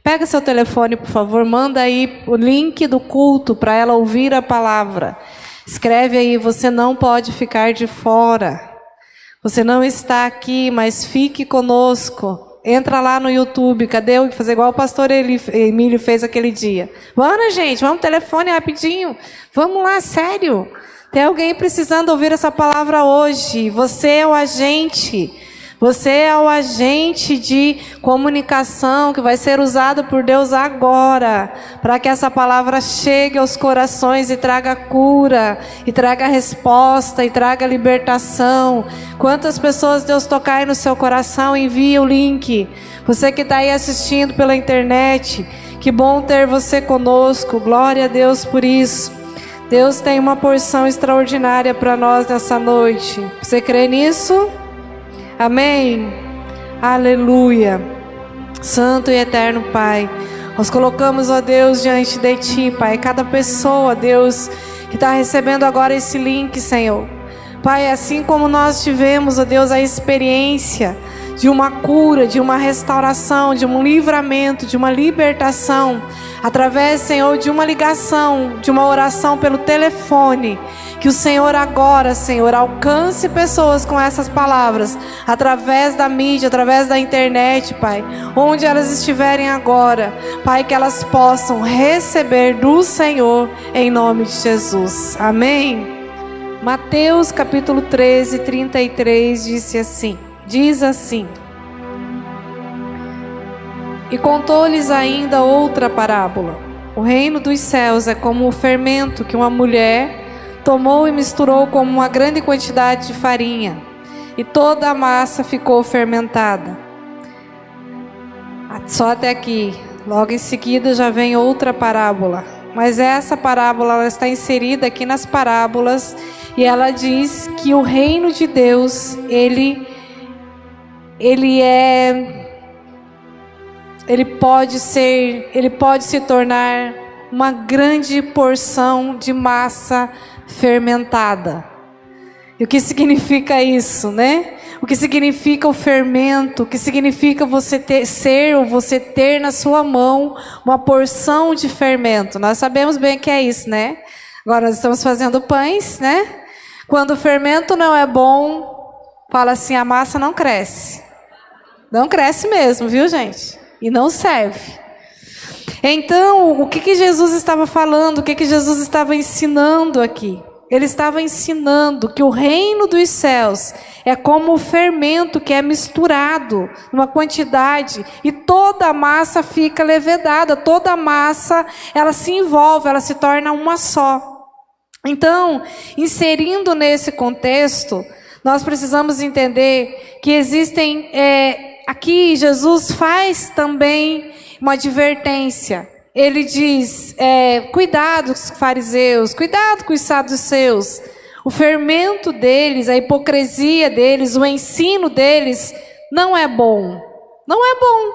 Pega seu telefone, por favor, manda aí o link do culto para ela ouvir a palavra. Escreve aí, você não pode ficar de fora. Você não está aqui, mas fique conosco. Entra lá no YouTube, cadê o fazer igual o pastor Emílio fez aquele dia. Vamos, gente, vamos telefone rapidinho. Vamos lá, sério. Tem alguém precisando ouvir essa palavra hoje. Você é o agente. Você é o agente de comunicação que vai ser usado por Deus agora, para que essa palavra chegue aos corações e traga cura, e traga resposta, e traga libertação. Quantas pessoas Deus tocar aí no seu coração, envia o link. Você que está aí assistindo pela internet, que bom ter você conosco, glória a Deus por isso. Deus tem uma porção extraordinária para nós nessa noite. Você crê nisso? Amém? Aleluia. Santo e eterno Pai, nós colocamos, ó Deus, diante de Ti, Pai, cada pessoa, Deus, que está recebendo agora esse link, Senhor. Pai, assim como nós tivemos, ó Deus, a experiência de uma cura, de uma restauração, de um livramento, de uma libertação, através, Senhor, de uma ligação, de uma oração pelo telefone, que o Senhor agora, Senhor, alcance pessoas com essas palavras, através da mídia, através da internet, Pai, onde elas estiverem agora, Pai, que elas possam receber do Senhor, em nome de Jesus, amém? Mateus capítulo 13, 33, diz assim: e contou-lhes ainda outra parábola. O reino dos céus é como o fermento que uma mulher tomou e misturou com uma grande quantidade de farinha, e toda a massa ficou fermentada. Só até aqui. Logo em seguida já vem outra parábola. Mas essa parábola ela está inserida aqui nas parábolas, e ela diz que o reino de Deus, ele pode se tornar uma grande porção de massa fermentada. E o que significa isso, né? O que significa o fermento? O que significa você ter na sua mão uma porção de fermento? Nós sabemos bem o que é isso, né? Agora nós estamos fazendo pães, né? Quando o fermento não é bom, fala assim, a massa não cresce. Não cresce mesmo, viu, gente? E não serve. Então, o que Jesus estava falando? O que Jesus estava ensinando aqui? Ele estava ensinando que o reino dos céus é como o fermento que é misturado numa quantidade e toda a massa fica levedada, toda a massa ela se envolve, ela se torna uma só. Então, inserindo nesse contexto, nós precisamos entender que existem, aqui Jesus faz também uma advertência. Ele diz, cuidado com os fariseus, cuidado com os saduceus. O fermento deles, a hipocrisia deles, o ensino deles não é bom. Não é bom.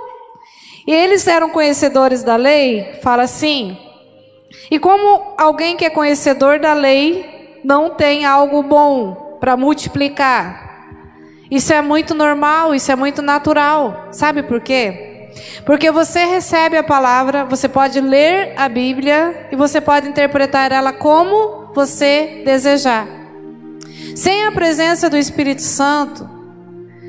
E eles eram conhecedores da lei, fala assim. E como alguém que é conhecedor da lei não tem algo bom para multiplicar? Isso é muito normal, isso é muito natural. Sabe por quê? Porque você recebe a palavra, você pode ler a Bíblia e você pode interpretar ela como você desejar. Sem a presença do Espírito Santo,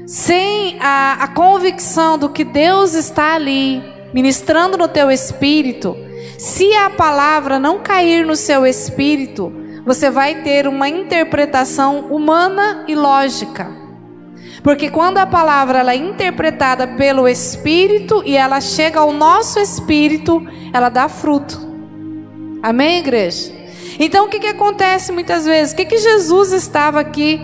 sem a convicção do que Deus está ali ministrando no teu espírito, se a palavra não cair no seu espírito, você vai ter uma interpretação humana e lógica. Porque quando a palavra ela é interpretada pelo Espírito e ela chega ao nosso espírito, ela dá fruto. Amém, igreja? Então o que acontece muitas vezes? O que Jesus estava aqui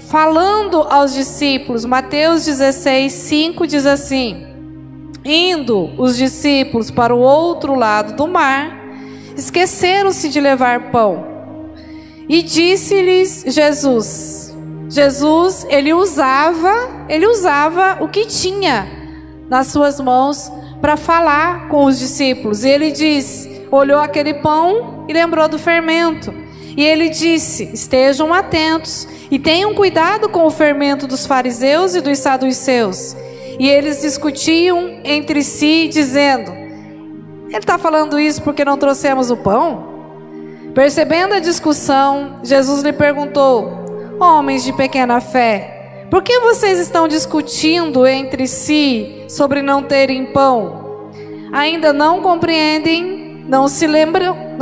falando aos discípulos? Mateus 16, 5 diz assim: indo os discípulos para o outro lado do mar, esqueceram-se de levar pão. E disse-lhes Jesus, ele usava o que tinha nas suas mãos para falar com os discípulos. E ele olhou aquele pão e lembrou do fermento. E ele disse, estejam atentos e tenham cuidado com o fermento dos fariseus e dos saduceus. e eles discutiam entre si, dizendo: ele está falando isso porque não trouxemos o pão? Percebendo a discussão, Jesus lhe perguntou: homens de pequena fé, por que vocês estão discutindo entre si sobre não terem pão? Ainda não compreendem? Não se lembram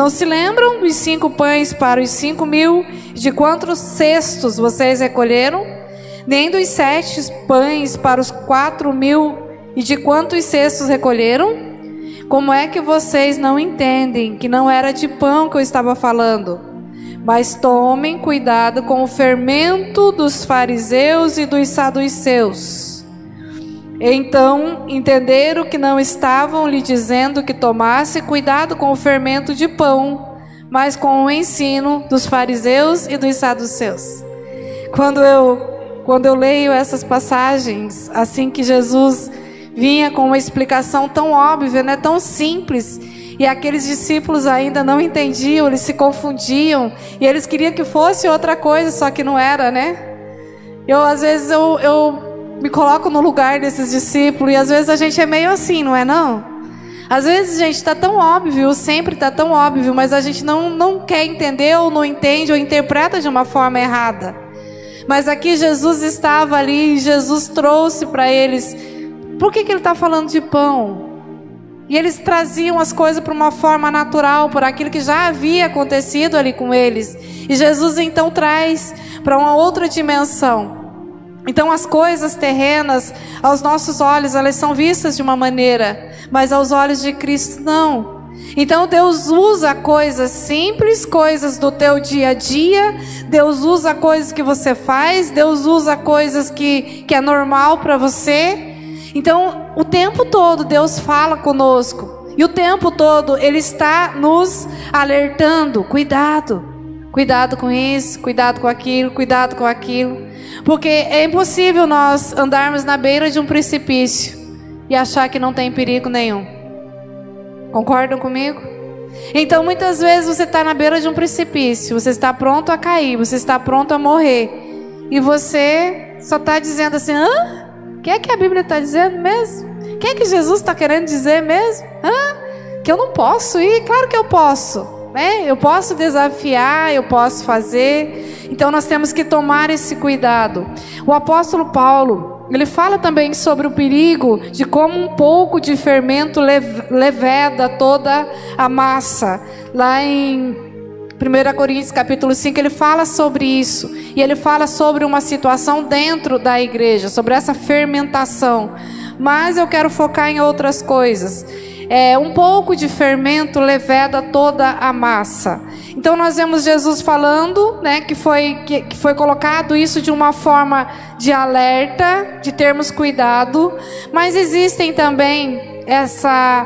dos 5 pães para os 5.000, de quantos cestos vocês recolheram? Nem dos 7 pães para os 4.000, e de quantos cestos recolheram? Como é que vocês não entendem que não era de pão que eu estava falando? Mas tomem cuidado com o fermento dos fariseus e dos saduceus. Então entenderam que não estavam lhe dizendo que tomasse cuidado com o fermento de pão, mas com o ensino dos fariseus e dos saduceus. Quando eu leio essas passagens, assim que Jesus vinha com uma explicação tão óbvia, né, tão simples, e aqueles discípulos ainda não entendiam, eles se confundiam, e eles queriam que fosse outra coisa, só que não era, né? Às vezes eu me coloco no lugar desses discípulos, e às vezes a gente é meio assim, não é não? Às vezes, gente, está tão óbvio, sempre está tão óbvio, mas a gente não quer entender, ou não entende, ou interpreta de uma forma errada. Mas aqui Jesus estava ali, e Jesus trouxe para eles: por que ele está falando de pão? E eles traziam as coisas para uma forma natural, por aquilo que já havia acontecido ali com eles. E Jesus então traz para uma outra dimensão. Então as coisas terrenas, aos nossos olhos, elas são vistas de uma maneira, mas aos olhos de Cristo não. Então Deus usa coisas simples, coisas do teu dia a dia, Deus usa coisas que você faz, Deus usa coisas que é normal para você. Então o tempo todo Deus fala conosco, e o tempo todo Ele está nos alertando: cuidado, cuidado com isso, cuidado com aquilo, cuidado com aquilo. Porque é impossível nós andarmos na beira de um precipício e achar que não tem perigo nenhum. Concordam comigo? Então muitas vezes você está na beira de um precipício, você está pronto a cair, você está pronto a morrer, e você só está dizendo assim: hã? O que é que a Bíblia está dizendo mesmo? O que é que Jesus está querendo dizer mesmo? Hã? Que eu não posso ir? Claro que eu posso, né? Eu posso desafiar, eu posso fazer. Então nós temos que tomar esse cuidado. O apóstolo Paulo, ele fala também sobre o perigo de como um pouco de fermento leveda toda a massa. Lá em 1 Coríntios capítulo 5, ele fala sobre isso. E ele fala sobre uma situação dentro da igreja, sobre essa fermentação. Mas eu quero focar em outras coisas. Um pouco de fermento leveda toda a massa. Então nós vemos Jesus falando, né, que foi colocado isso de uma forma de alerta, de termos cuidado. Mas existem também essa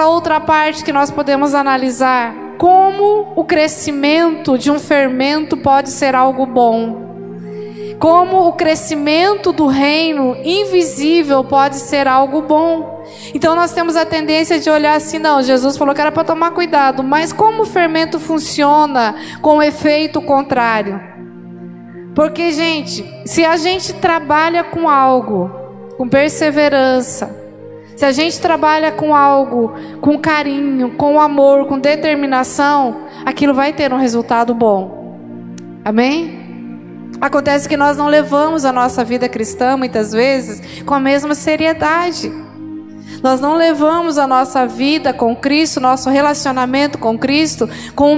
outra parte que nós podemos analisar: como o crescimento de um fermento pode ser algo bom. Como o crescimento do reino invisível pode ser algo bom. Então nós temos a tendência de olhar assim: não, Jesus falou que era para tomar cuidado, mas como o fermento funciona com o efeito contrário? Porque, gente, se a gente trabalha com algo com perseverança, se a gente trabalha com algo com carinho, com amor, com determinação, aquilo vai ter um resultado bom. Amém? Acontece que nós não levamos a nossa vida cristã, muitas vezes, com a mesma seriedade. Nós não levamos a nossa vida com Cristo, nosso relacionamento com Cristo, com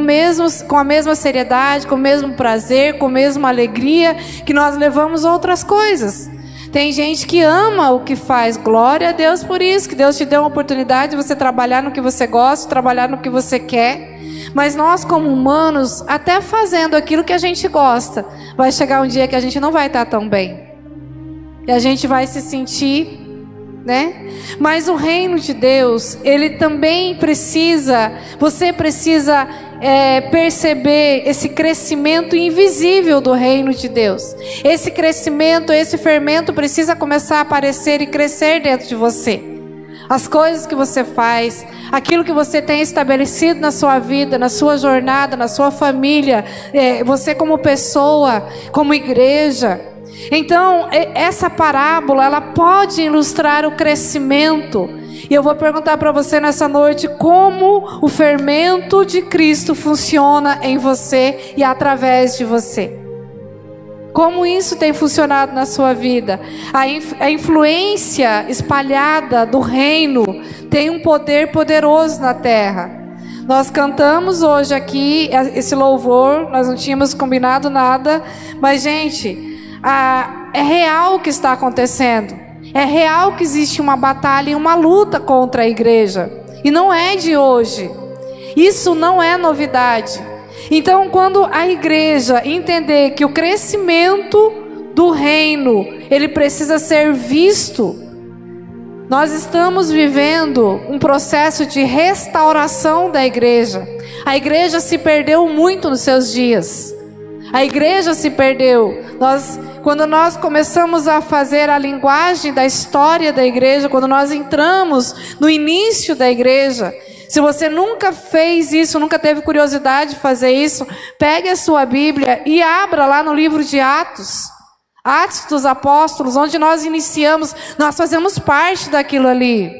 a mesma seriedade, com o mesmo prazer, com a mesma alegria que nós levamos outras coisas. Tem gente que ama o que faz, glória a Deus por isso, que Deus te deu uma oportunidade de você trabalhar no que você gosta, trabalhar no que você quer. Mas nós, como humanos, até fazendo aquilo que a gente gosta, vai chegar um dia que a gente não vai estar tão bem. E a gente vai se sentir, né? Mas o reino de Deus, ele também precisa, você precisa perceber esse crescimento invisível do reino de Deus. Esse crescimento, esse fermento precisa começar a aparecer e crescer dentro de você. As coisas que você faz, aquilo que você tem estabelecido na sua vida, na sua jornada, na sua família, você como pessoa, como igreja. Então, essa parábola, ela pode ilustrar o crescimento. E eu vou perguntar para você nessa noite como o fermento de Cristo funciona em você e através de você. Como isso tem funcionado na sua vida? A influência espalhada do reino tem um poder poderoso na terra. Nós cantamos hoje aqui esse louvor, nós não tínhamos combinado nada, mas gente, é real o que está acontecendo. É real que existe uma batalha e uma luta contra a igreja. E não é de hoje. Isso não é novidade. Então, quando a igreja entender que o crescimento do reino, ele precisa ser visto, nós estamos vivendo um processo de restauração da igreja. A igreja se perdeu muito nos seus dias. A igreja se perdeu. Quando nós começamos a fazer a linguagem da história da igreja, quando nós entramos no início da igreja, se você nunca fez isso, nunca teve curiosidade de fazer isso, pegue a sua Bíblia e abra lá no livro de Atos. Atos dos Apóstolos, onde nós iniciamos, nós fazemos parte daquilo ali.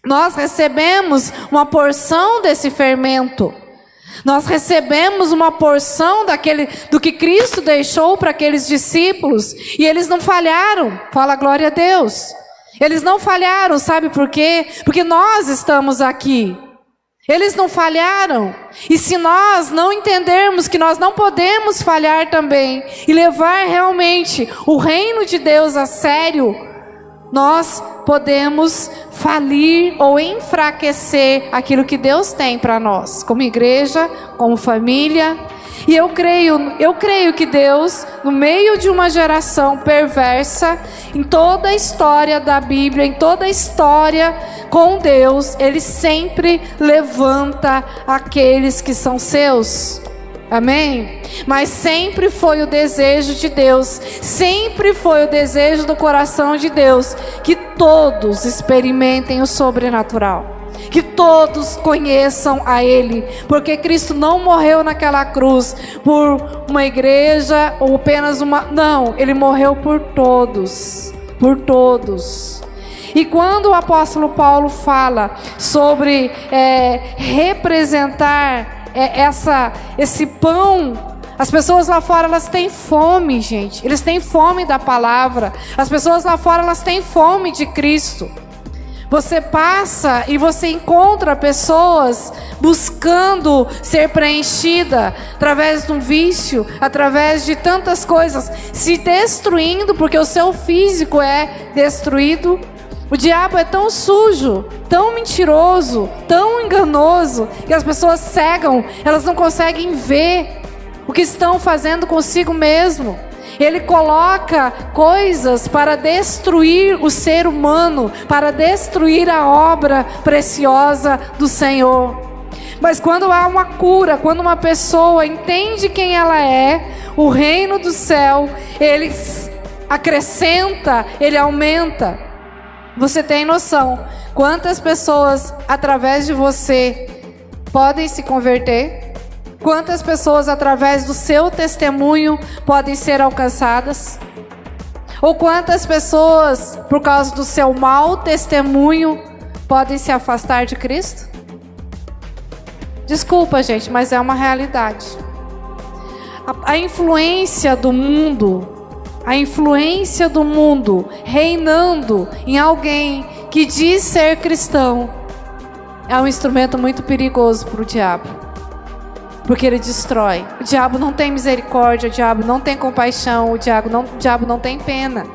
Nós recebemos uma porção desse fermento. Nós recebemos uma porção do que Cristo deixou para aqueles discípulos. E eles não falharam. Fala glória a Deus. Eles não falharam, sabe por quê? Porque nós estamos aqui. Eles não falharam. E se nós não entendermos que nós não podemos falhar também, e levar realmente o reino de Deus a sério, nós podemos falir ou enfraquecer aquilo que Deus tem para nós, como igreja, como família. E eu creio que Deus, no meio de uma geração perversa, em toda a história da Bíblia, em toda a história com Deus, Ele sempre levanta aqueles que são seus. Amém? Mas sempre foi o desejo de Deus, sempre foi o desejo do coração de Deus, que todos experimentem o sobrenatural, que todos conheçam a Ele, porque Cristo não morreu naquela cruz por uma igreja ou apenas não, Ele morreu por todos, por todos. E quando o apóstolo Paulo fala sobre representar esse pão, as pessoas lá fora, elas têm fome, gente. Eles têm fome da palavra. As pessoas lá fora, elas têm fome de Cristo. Você passa e você encontra pessoas buscando ser preenchida através de um vício, através de tantas coisas, se destruindo porque o seu físico é destruído. O diabo é tão sujo, tão mentiroso, tão enganoso, que as pessoas cegam, elas não conseguem ver o que estão fazendo consigo mesmo. Ele coloca coisas para destruir o ser humano, para destruir a obra preciosa do Senhor. Mas quando há uma cura, quando uma pessoa entende quem ela é, o reino do céu, ele acrescenta, ele aumenta. Você tem noção quantas pessoas através de você podem se converter? Quantas pessoas através do seu testemunho podem ser alcançadas? Ou quantas pessoas por causa do seu mau testemunho podem se afastar de Cristo? Desculpa, gente, mas é uma realidade. A influência do mundo, reinando em alguém que diz ser cristão, é um instrumento muito perigoso para o diabo, porque ele destrói. O diabo não tem misericórdia, o diabo não tem compaixão, o diabo não tem pena.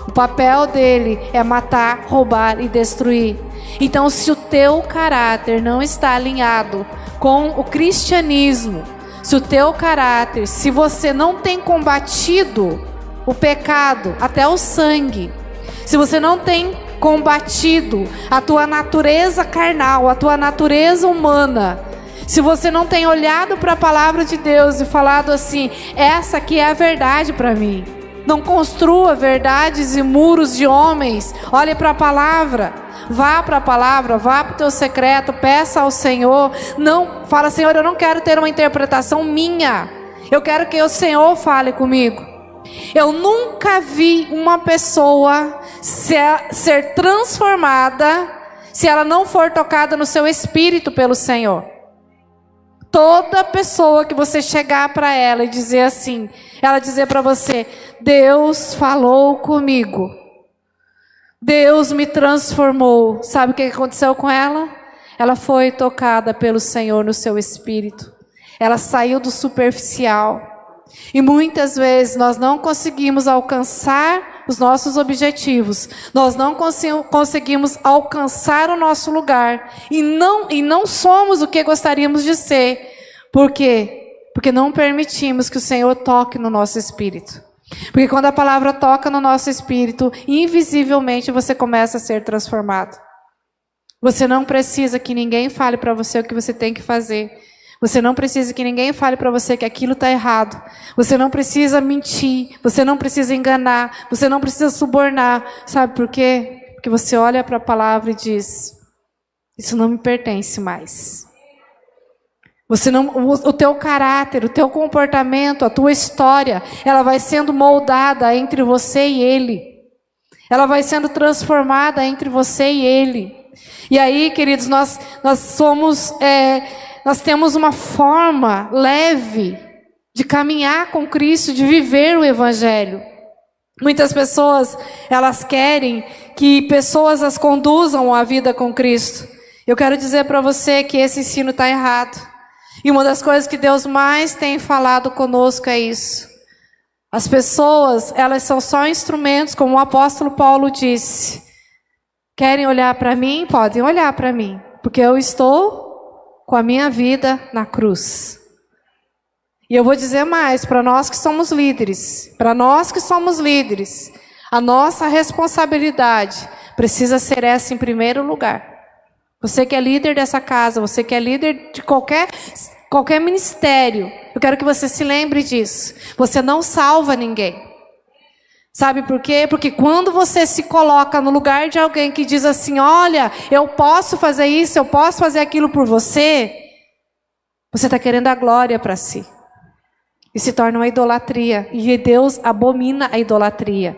O papel dele é matar, roubar e destruir. Então, se o teu caráter não está alinhado com o cristianismo, se você não tem combatido o pecado até o sangue, se você não tem combatido a tua natureza carnal, a tua natureza humana, se você não tem olhado para a palavra de Deus e falado assim, essa aqui é a verdade para mim, não construa verdades e muros de homens, olhe para a palavra, vá para a palavra, vá para o teu secreto, peça ao Senhor, não fala, Senhor, eu não quero ter uma interpretação minha, eu quero que o Senhor fale comigo. Eu nunca vi uma pessoa ser transformada se ela não for tocada no seu espírito pelo Senhor. Toda pessoa que você chegar para ela e dizer assim, ela dizer para você, Deus falou comigo, Deus me transformou. Sabe o que aconteceu com ela? Ela foi tocada pelo Senhor no seu espírito. Ela saiu do superficial. E muitas vezes nós não conseguimos alcançar os nossos objetivos. Nós não conseguimos alcançar o nosso lugar. E não somos o que gostaríamos de ser. Por quê? Porque não permitimos que o Senhor toque no nosso espírito. Porque quando a palavra toca no nosso espírito, invisivelmente você começa a ser transformado. Você não precisa que ninguém fale para você o que você tem que fazer. Você não precisa que ninguém fale para você que aquilo está errado. Você não precisa mentir. Você não precisa enganar. Você não precisa subornar. Sabe por quê? Porque você olha para a palavra e diz, isso não me pertence mais. O teu caráter, o teu comportamento, a tua história, ela vai sendo moldada entre você e Ele. Ela vai sendo transformada entre você e Ele. E aí, queridos, nós temos uma forma leve de caminhar com Cristo, de viver o Evangelho. Muitas pessoas, elas querem que pessoas as conduzam à vida com Cristo. Eu quero dizer para você que esse ensino está errado. E uma das coisas que Deus mais tem falado conosco é isso. As pessoas, elas são só instrumentos, como o apóstolo Paulo disse. Querem olhar para mim? Podem olhar para mim, porque eu estou com a minha vida na cruz. E eu vou dizer mais, para nós que somos líderes, a nossa responsabilidade precisa ser essa em primeiro lugar. Você que é líder dessa casa, você que é líder de qualquer ministério, eu quero que você se lembre disso. Você não salva ninguém. Sabe por quê? Porque quando você se coloca no lugar de alguém que diz assim, olha, eu posso fazer isso, eu posso fazer aquilo por você, você está querendo a glória para si. E se torna uma idolatria. E Deus abomina a idolatria.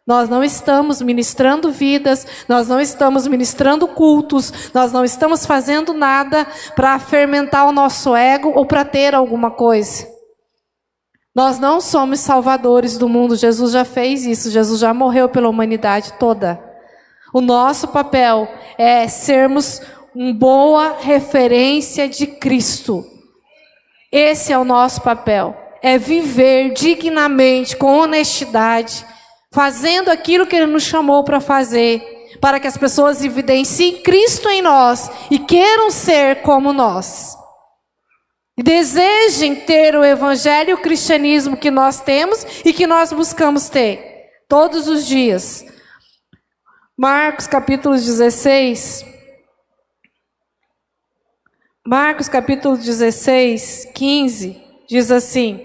Nós não estamos ministrando vidas, nós não estamos ministrando cultos, nós não estamos fazendo nada para fermentar o nosso ego ou para ter alguma coisa. Nós não somos salvadores do mundo, Jesus já fez isso, Jesus já morreu pela humanidade toda. O nosso papel é sermos uma boa referência de Cristo. Esse é o nosso papel, é viver dignamente, com honestidade, fazendo aquilo que Ele nos chamou para fazer, para que as pessoas evidenciem Cristo em nós e queiram ser como nós. E desejem ter o Evangelho e o cristianismo que nós temos e que nós buscamos ter todos os dias. Marcos capítulo 16, 15, diz assim: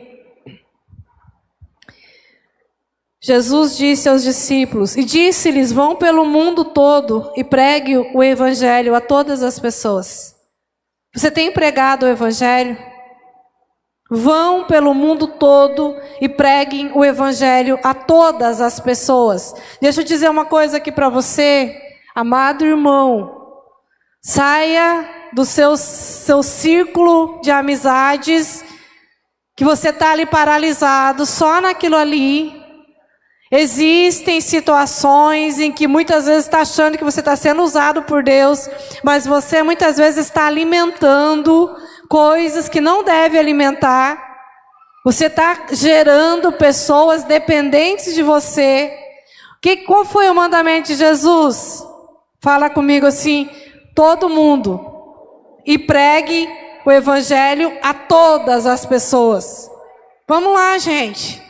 Jesus disse aos discípulos, e disse-lhes, vão pelo mundo todo e pregue o Evangelho a todas as pessoas. Você tem pregado o Evangelho? Vão pelo mundo todo e preguem o Evangelho a todas as pessoas. Deixa eu dizer uma coisa aqui para você, amado irmão. Saia do seu círculo de amizades, que você está ali paralisado, só naquilo ali. Existem situações em que muitas vezes está achando que você está sendo usado por Deus, mas você muitas vezes está alimentando coisas que não deve alimentar. Você está gerando pessoas dependentes de você. Qual foi o mandamento de Jesus? Fala comigo assim, todo mundo. E pregue o Evangelho a todas as pessoas. Vamos lá, gente.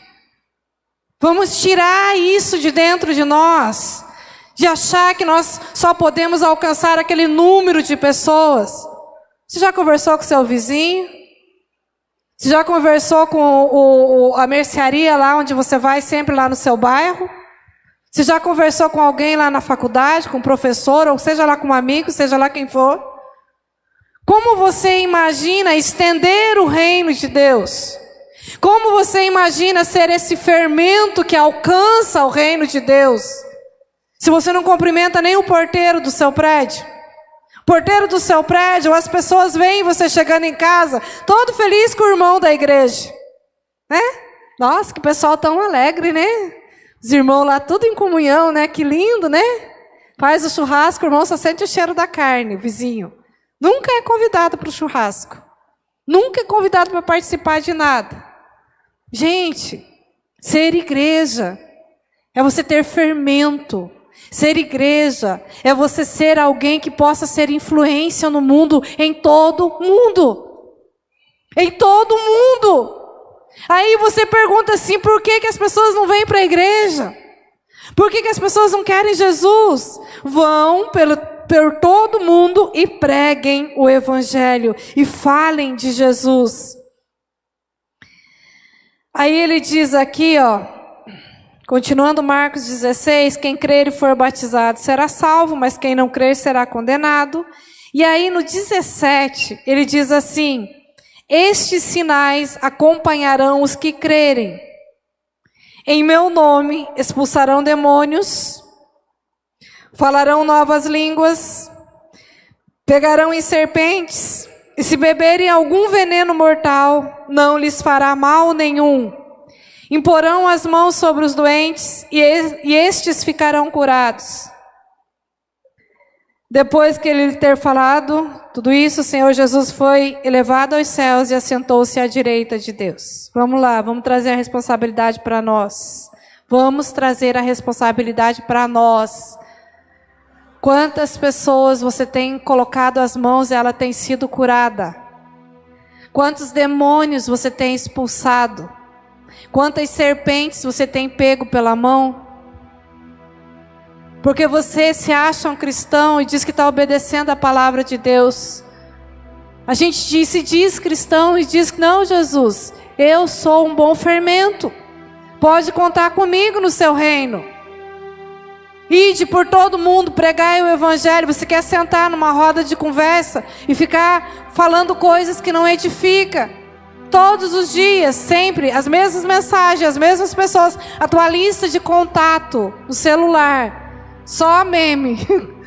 Vamos tirar isso de dentro de nós, de achar que nós só podemos alcançar aquele número de pessoas. Você já conversou com seu vizinho? Você já conversou com a mercearia lá onde você vai sempre lá no seu bairro? Você já conversou com alguém lá na faculdade, com um professor, ou seja lá com um amigo, seja lá quem for? Como você imagina estender o reino de Deus? Como você imagina ser esse fermento que alcança o reino de Deus, se você não cumprimenta nem o porteiro do seu prédio? Porteiro do seu prédio, as pessoas veem você chegando em casa, todo feliz com o irmão da igreja, né? Nossa, que pessoal tão alegre, né? Os irmãos lá tudo em comunhão, né? Que lindo, né? Faz o churrasco, o irmão só sente o cheiro da carne, o vizinho. Nunca é convidado para o churrasco. Nunca é convidado para participar de nada. Gente, ser igreja é você ter fermento. Ser igreja é você ser alguém que possa ser influência no mundo, em todo mundo. Em todo mundo. Aí você pergunta assim, por que as pessoas não vêm para a igreja? Por que as pessoas não querem Jesus? Vão por todo mundo e preguem o evangelho e falem de Jesus. Aí ele diz aqui, ó, continuando Marcos 16, quem crer e for batizado será salvo, mas quem não crer será condenado. E aí no 17, ele diz assim, estes sinais acompanharão os que crerem. Em meu nome expulsarão demônios, falarão novas línguas, pegarão em serpentes, e se beberem algum veneno mortal, não lhes fará mal nenhum. Imporão as mãos sobre os doentes, e estes ficarão curados. Depois que ele ter falado tudo isso, o Senhor Jesus foi elevado aos céus e assentou-se à direita de Deus. Vamos lá, vamos trazer a responsabilidade para nós. Vamos trazer a responsabilidade para nós. Quantas pessoas você tem colocado as mãos e ela tem sido curada? Quantos demônios você tem expulsado? Quantas serpentes você tem pego pela mão? Porque você se acha um cristão e diz que está obedecendo a palavra de Deus. A gente se diz cristão e diz que não, Jesus, eu sou um bom fermento. Pode contar comigo no seu reino. Ide por todo mundo, pregai o evangelho. Você quer sentar numa roda de conversa e ficar falando coisas que não edificam? Todos os dias, sempre, as mesmas mensagens, as mesmas pessoas. A tua lista de contato no celular. Só meme,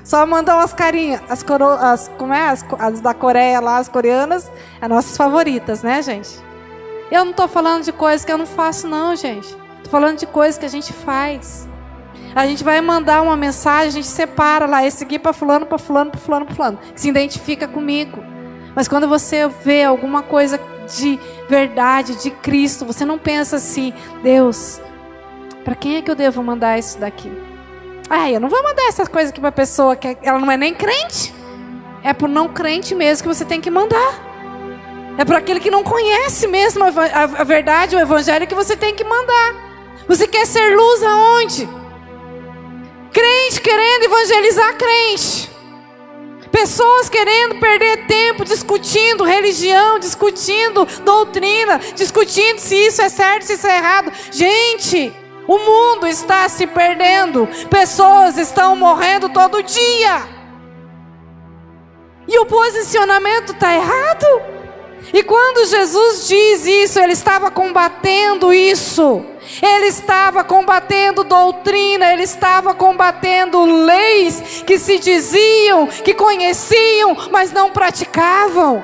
só mandam as carinhas, as da Coreia lá, as coreanas, as nossas favoritas, né, gente? Eu não estou falando de coisas que eu não faço não, gente. Estou falando de coisas que a gente faz. A gente vai mandar uma mensagem, a gente separa lá, esse aqui para fulano, para fulano, para fulano, para fulano, que se identifica comigo. Mas quando você vê alguma coisa de verdade, de Cristo, você não pensa assim, Deus, para quem é que eu devo mandar isso daqui? Eu não vou mandar essas coisas aqui para a pessoa que ela não é nem crente. É para o não crente mesmo que você tem que mandar. É para aquele que não conhece mesmo a verdade, o evangelho, que você tem que mandar. Você quer ser luz aonde? Crente querendo evangelizar crente. Pessoas querendo perder tempo discutindo religião, discutindo doutrina, discutindo se isso é certo, se isso é errado. Gente, o mundo está se perdendo. Pessoas estão morrendo todo dia. E o posicionamento está errado. E quando Jesus diz isso, Ele estava combatendo isso. Ele estava combatendo doutrina. Ele estava combatendo leis que se diziam, que conheciam, mas não praticavam.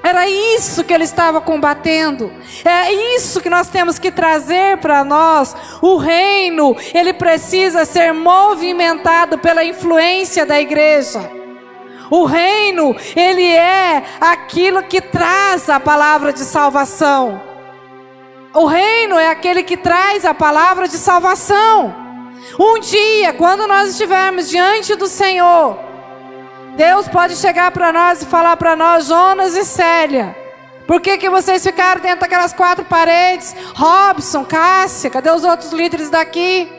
Era isso que ele estava combatendo. É isso que nós temos que trazer para nós. O reino, ele precisa ser movimentado pela influência da igreja. O reino, ele é aquilo que traz a palavra de salvação. O reino é aquele que traz a palavra de salvação. Um dia, quando nós estivermos diante do Senhor, Deus pode chegar para nós e falar para nós, Jonas e Célia, por que vocês ficaram dentro daquelas 4 paredes? Robson, Cássia, cadê os outros líderes daqui?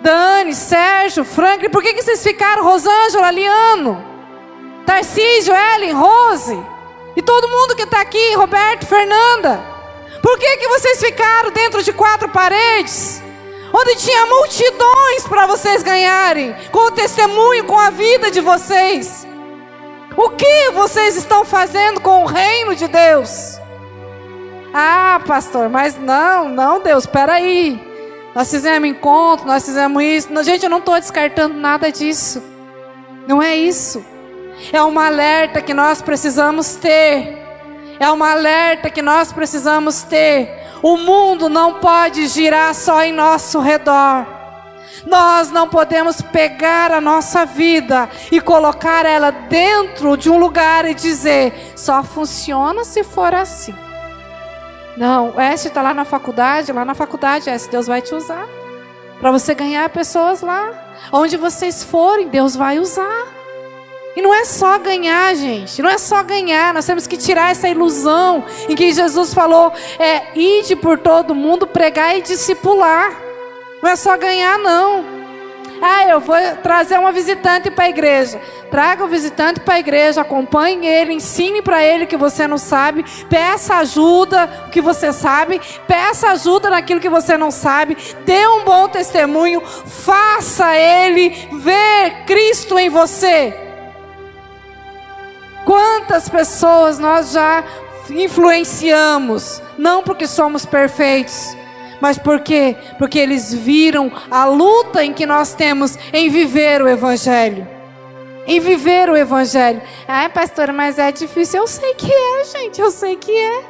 Dani, Sérgio, Franklin, por que vocês ficaram? Rosângela, Liano, Tarcísio, Ellen, Rose, e todo mundo que está aqui, Roberto, Fernanda, por que vocês ficaram dentro de 4 paredes? Onde tinha multidões para vocês ganharem, com o testemunho, com a vida de vocês. O que vocês estão fazendo com o reino de Deus? Ah, pastor, mas não, Deus, espera aí. Nós fizemos encontro, nós fizemos isso. Não, gente, eu não estou descartando nada disso. Não é isso. É um alerta que nós precisamos ter. É um alerta que nós precisamos ter. O mundo não pode girar só em nosso redor. Nós não podemos pegar a nossa vida e colocar ela dentro de um lugar e dizer, só funciona se for assim. Não, o Écio está lá na faculdade, Écio, Deus vai te usar. Para você ganhar pessoas lá. Onde vocês forem, Deus vai usar. E não é só ganhar, gente. Não é só ganhar. Nós temos que tirar essa ilusão em que Jesus falou, ide por todo mundo, pregar e discipular. Não é só ganhar, não. Ah, eu vou trazer uma visitante para a igreja. Traga o visitante para a igreja, acompanhe ele, ensine para ele o que você não sabe, peça ajuda o que você sabe, peça ajuda naquilo que você não sabe, dê um bom testemunho, faça ele ver Cristo em você. Quantas pessoas nós já influenciamos, não porque somos perfeitos, mas por quê? Porque eles viram a luta em que nós temos em viver o Evangelho. Em viver o Evangelho. Ah, pastora, mas é difícil. Eu sei que é, gente, eu sei que é.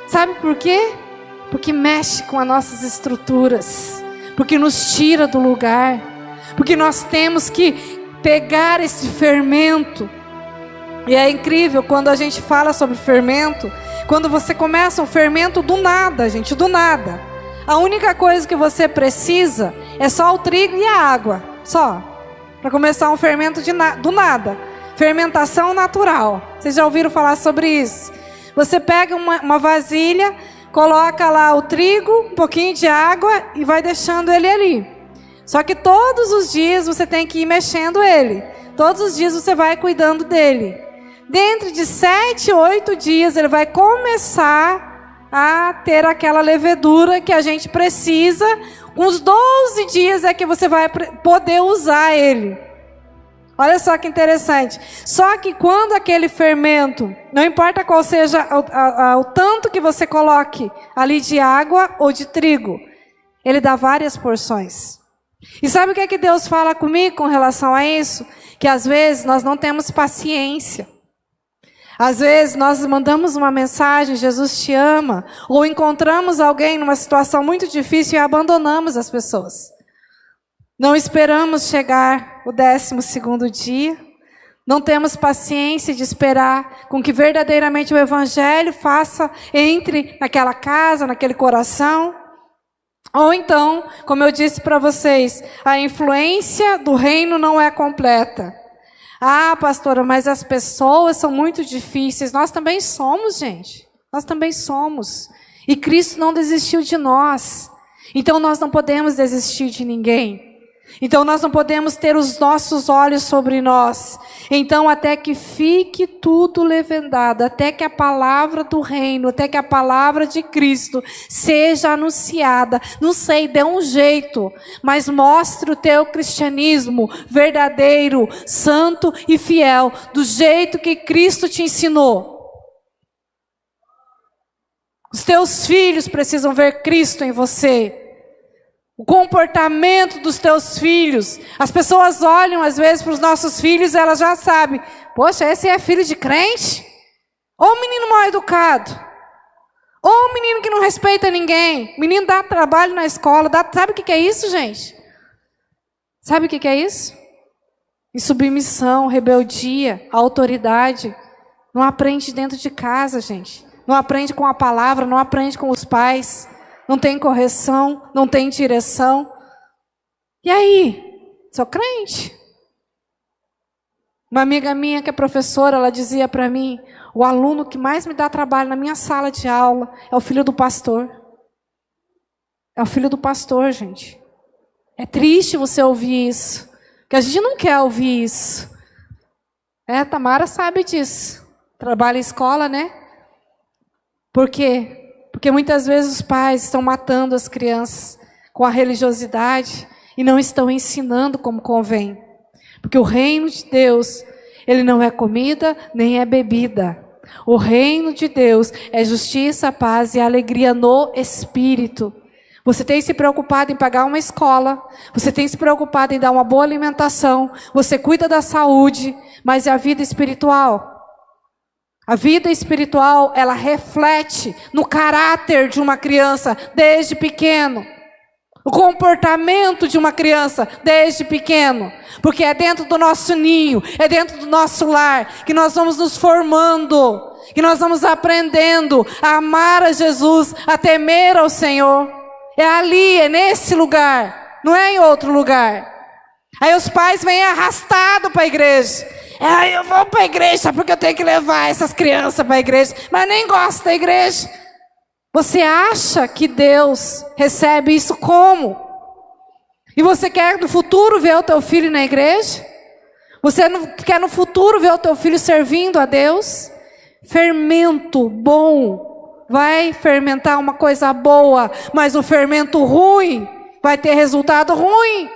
Sabe por quê? Porque mexe com as nossas estruturas. Porque nos tira do lugar. Porque nós temos que pegar esse fermento. E é incrível quando a gente fala sobre fermento. Quando você começa um fermento do nada, gente, do nada. A única coisa que você precisa é só o trigo e a água, só. Para começar um fermento do nada. Fermentação natural. Vocês já ouviram falar sobre isso? Você pega uma vasilha, coloca lá o trigo, um pouquinho de água e vai deixando ele ali. Só que todos os dias você tem que ir mexendo ele. Todos os dias você vai cuidando dele. Dentro de 7, 8 dias ele vai começar a ter aquela levedura que a gente precisa. Uns 12 dias é que você vai poder usar ele. Olha só que interessante. Só que quando aquele fermento, não importa qual seja o tanto que você coloque ali de água ou de trigo, ele dá várias porções. E sabe o que é que Deus fala comigo com relação a isso? Que às vezes nós não temos paciência. Às vezes nós mandamos uma mensagem, Jesus te ama, ou encontramos alguém numa situação muito difícil e abandonamos as pessoas. Não esperamos chegar o 12º dia, não temos paciência de esperar com que verdadeiramente o Evangelho entre naquela casa, naquele coração. Ou então, como eu disse para vocês, a influência do reino não é completa. Ah, pastora, mas as pessoas são muito difíceis. Nós também somos, gente. Nós também somos. E Cristo não desistiu de nós. Então nós não podemos desistir de ninguém. Então nós não podemos ter os nossos olhos sobre nós. Então até que fique tudo levedado, até que a palavra do reino, até que a palavra de Cristo seja anunciada. Não sei, dê um jeito, mas mostre o teu cristianismo verdadeiro, santo e fiel, do jeito que Cristo te ensinou. Os teus filhos precisam ver Cristo em você. O comportamento dos teus filhos. As pessoas olham às vezes para os nossos filhos e elas já sabem. Poxa, esse é filho de crente? Ou um menino mal educado? Ou um menino que não respeita ninguém? O menino dá trabalho na escola. Sabe o que é isso, gente? Sabe o que é isso? Insubmissão, rebeldia, autoridade. Não aprende dentro de casa, gente. Não aprende com a palavra, não aprende com os pais. Não tem correção, não tem direção. E aí? Sou crente. Uma amiga minha que é professora, ela dizia para mim, o aluno que mais me dá trabalho na minha sala de aula é o filho do pastor. É o filho do pastor, gente. É triste você ouvir isso, porque a gente não quer ouvir isso. Tamara sabe disso. Trabalha em escola, né? Por quê? Porque muitas vezes os pais estão matando as crianças com a religiosidade e não estão ensinando como convém. Porque o reino de Deus, ele não é comida nem é bebida. O reino de Deus é justiça, paz e alegria no Espírito. Você tem se preocupado em pagar uma escola, você tem se preocupado em dar uma boa alimentação, você cuida da saúde, mas e a vida espiritual? A vida espiritual, ela reflete no caráter de uma criança desde pequeno. O comportamento de uma criança desde pequeno. Porque é dentro do nosso ninho, é dentro do nosso lar, que nós vamos nos formando, que nós vamos aprendendo a amar a Jesus, a temer ao Senhor. É ali, é nesse lugar, não é em outro lugar. Aí os pais vêm arrastados para a igreja. Eu vou para a igreja porque eu tenho que levar essas crianças para a igreja, mas nem gosto da igreja. Você acha que Deus recebe isso como? E você quer no futuro ver o teu filho na igreja? Você não quer no futuro ver o teu filho servindo a Deus? Fermento bom vai fermentar uma coisa boa, mas o fermento ruim vai ter resultado ruim.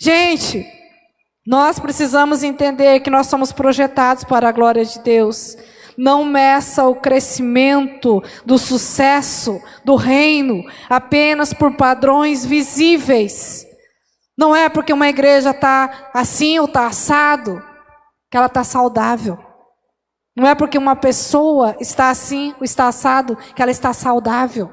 Gente, nós precisamos entender que nós somos projetados para a glória de Deus. Não meça o crescimento do sucesso do reino apenas por padrões visíveis. Não é porque uma igreja está assim ou está assado que ela está saudável. Não é porque uma pessoa está assim ou está assado que ela está saudável.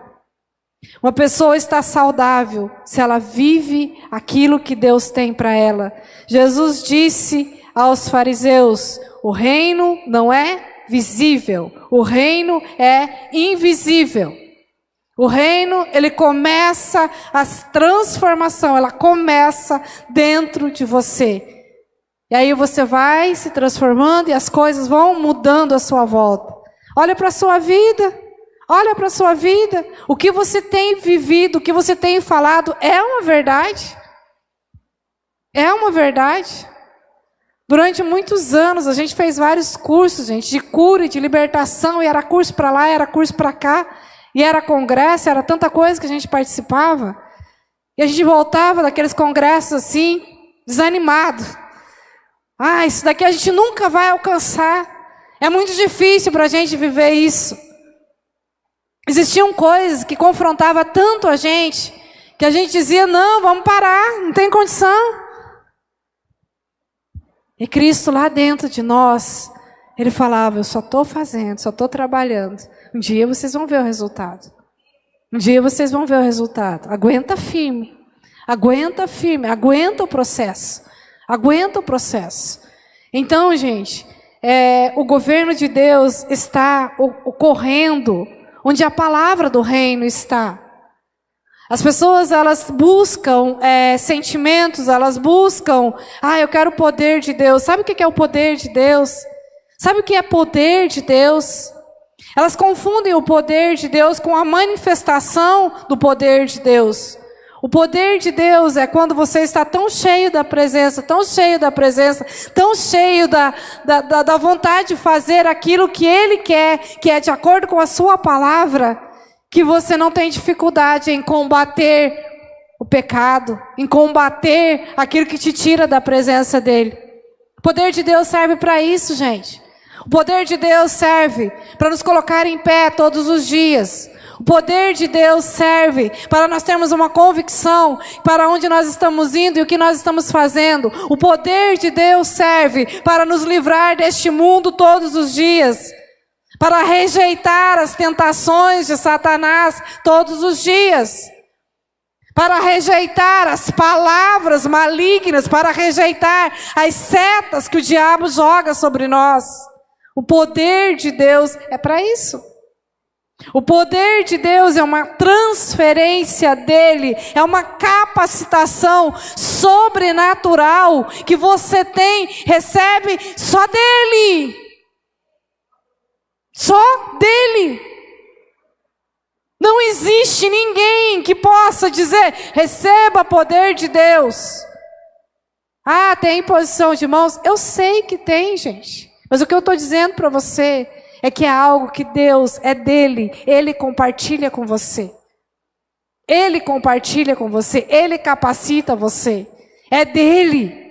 Uma pessoa está saudável se ela vive aquilo que Deus tem para ela. Jesus disse aos fariseus: o reino não é visível, o reino é invisível. O reino, ele começa a transformação, ela começa dentro de você. E aí você vai se transformando e as coisas vão mudando à sua volta. Olha para a sua vida, olha para a sua vida. O que você tem vivido, o que você tem falado é uma verdade. É uma verdade. Durante muitos anos a gente fez vários cursos, gente, de cura e de libertação. E era curso para lá, era curso para cá. E era congresso, era tanta coisa que a gente participava. E a gente voltava daqueles congressos assim, desanimado. Isso daqui a gente nunca vai alcançar. É muito difícil para a gente viver isso. Existiam coisas que confrontavam tanto a gente, que a gente dizia, não, vamos parar, não tem condição. E Cristo lá dentro de nós, Ele falava, eu só estou fazendo, só estou trabalhando. Um dia vocês vão ver o resultado. Um dia vocês vão ver o resultado. Aguenta firme. Aguenta firme. Aguenta o processo. Aguenta o processo. Então, gente, o governo de Deus está ocorrendo onde a palavra do reino está. As pessoas, elas buscam sentimentos, elas buscam, eu quero o poder de Deus. Sabe o que é o poder de Deus? Sabe o que é poder de Deus? Elas confundem o poder de Deus com a manifestação do poder de Deus. O poder de Deus é quando você está tão cheio da presença, tão cheio da presença, tão cheio da vontade de fazer aquilo que Ele quer, que é de acordo com a sua palavra, que você não tem dificuldade em combater o pecado, em combater aquilo que te tira da presença dEle. O poder de Deus serve para isso, gente. O poder de Deus serve para nos colocar em pé todos os dias. O poder de Deus serve para nós termos uma convicção para onde nós estamos indo e o que nós estamos fazendo. O poder de Deus serve para nos livrar deste mundo todos os dias. Para rejeitar as tentações de Satanás todos os dias. Para rejeitar as palavras malignas, para rejeitar as setas que o diabo joga sobre nós. O poder de Deus é para isso. O poder de Deus é uma transferência dele, é uma capacitação sobrenatural que você tem, recebe só dele. Só dele. Não existe ninguém que possa dizer, receba poder de Deus. Tem imposição de mãos? Eu sei que tem, gente. Mas o que eu estou dizendo para você é que é algo que Deus é dele. Ele compartilha com você. Ele compartilha com você. Ele capacita você. É dele.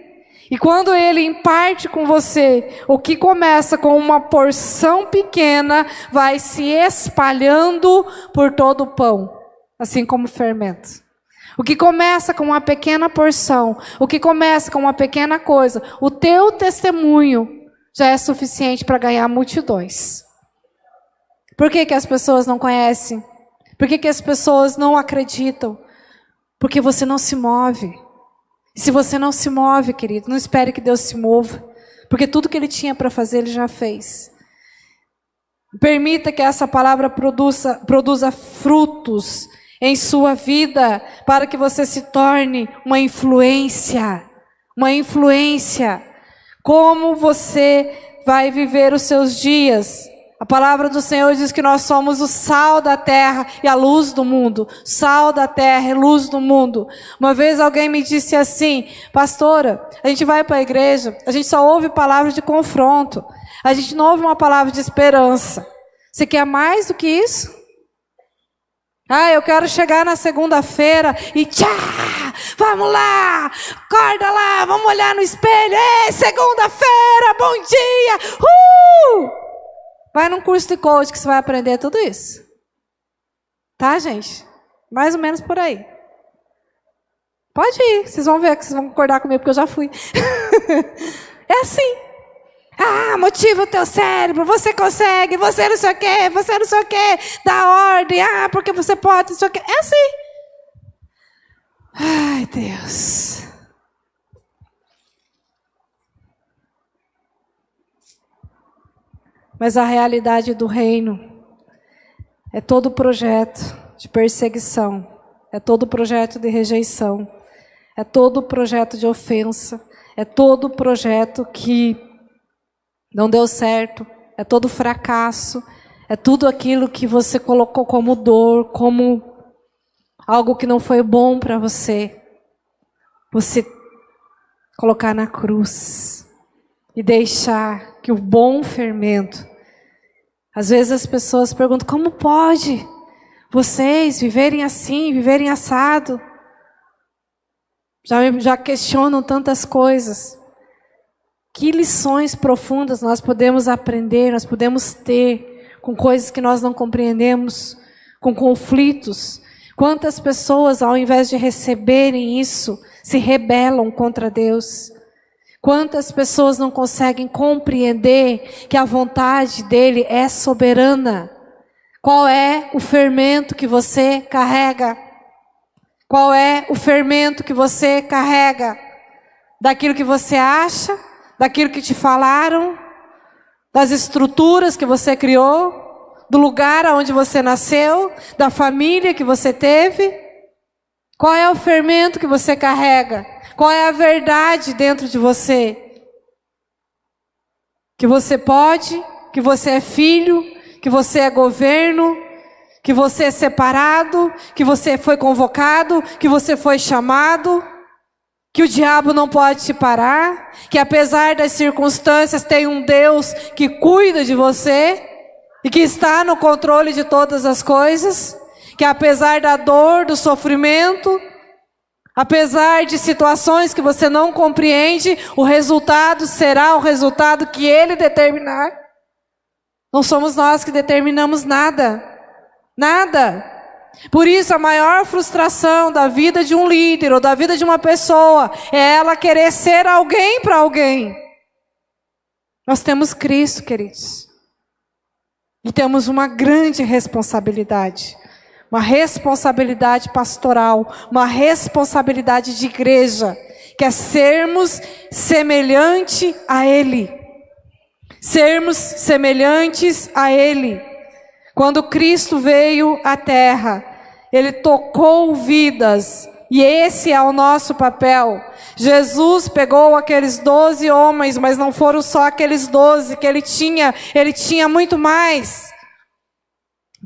E quando Ele imparte com você, o que começa com uma porção pequena, vai se espalhando por todo o pão, assim como o fermento. O que começa com uma pequena porção, o que começa com uma pequena coisa, o teu testemunho já é suficiente para ganhar multidões. Por que as pessoas não conhecem? Por que as pessoas não acreditam? Porque você não se move. E se você não se move, querido, não espere que Deus se mova. Porque tudo que Ele tinha para fazer, Ele já fez. Permita que essa palavra produza frutos em sua vida, para que você se torne uma influência. Uma influência. Como você vai viver os seus dias? A palavra do Senhor diz que nós somos o sal da terra e a luz do mundo. Sal da terra e luz do mundo. Uma vez alguém me disse assim: pastora, a gente vai para a igreja, a gente só ouve palavras de confronto. A gente não ouve uma palavra de esperança. Você quer mais do que isso? Eu quero chegar na segunda-feira e vamos lá, acorda lá, vamos olhar no espelho. Ei, segunda-feira, bom dia, Vai num curso de coach que você vai aprender tudo isso. Tá, gente? Mais ou menos por aí. Pode ir, vocês vão ver que vocês vão concordar comigo, porque eu já fui. É assim. Motiva o teu cérebro, você consegue, você não sei o quê, dá ordem, porque você pode, não sei o quê. É assim. Ai, Deus. Mas a realidade do reino é todo projeto de perseguição, é todo projeto de rejeição, é todo projeto de ofensa, é todo projeto que não deu certo, é todo fracasso, é tudo aquilo que você colocou como dor, como algo que não foi bom para você. Você colocar na cruz e deixar que o bom fermento. Às vezes as pessoas perguntam: como pode vocês viverem assim, viverem assado? Já questionam tantas coisas. Que lições profundas nós podemos aprender, nós podemos ter com coisas que nós não compreendemos, com conflitos. Quantas pessoas, ao invés de receberem isso, se rebelam contra Deus? Quantas pessoas não conseguem compreender que a vontade dele é soberana? Qual é o fermento que você carrega? Qual é o fermento que você carrega? Daquilo que você acha? Daquilo que te falaram? Das estruturas que você criou? Do lugar onde você nasceu? Da família que você teve? Qual é o fermento que você carrega? Qual é a verdade dentro de você? Que você pode, que você é filho, que você é governo, que você é separado, que você foi convocado, que você foi chamado, que o diabo não pode te parar, que apesar das circunstâncias tem um Deus que cuida de você e que está no controle de todas as coisas, que apesar da dor, do sofrimento, apesar de situações que você não compreende, o resultado será o resultado que Ele determinar. Não somos nós que determinamos nada. Nada. Por isso, a maior frustração da vida de um líder ou da vida de uma pessoa é ela querer ser alguém para alguém. Nós temos Cristo, queridos. E temos uma grande responsabilidade. Uma responsabilidade pastoral, uma responsabilidade de igreja, que é sermos semelhante a Ele. Sermos semelhantes a Ele. Quando Cristo veio à terra, Ele tocou vidas, e esse é o nosso papel. Jesus pegou aqueles 12 homens, mas não foram só aqueles 12 que Ele tinha muito mais.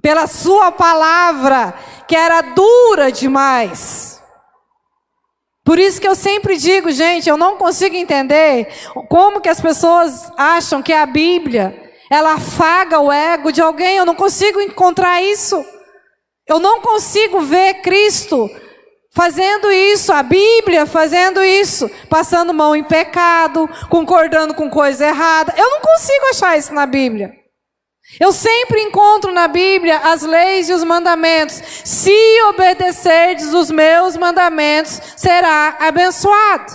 Pela sua palavra, que era dura demais. Por isso que eu sempre digo, gente, eu não consigo entender como que as pessoas acham que a Bíblia, ela afaga o ego de alguém. Eu não consigo encontrar isso. Eu não consigo ver Cristo fazendo isso, a Bíblia fazendo isso, passando mão em pecado, concordando com coisa errada. Eu não consigo achar isso na Bíblia. Eu sempre encontro na Bíblia as leis e os mandamentos. Se obedecerdes os meus mandamentos, será abençoado.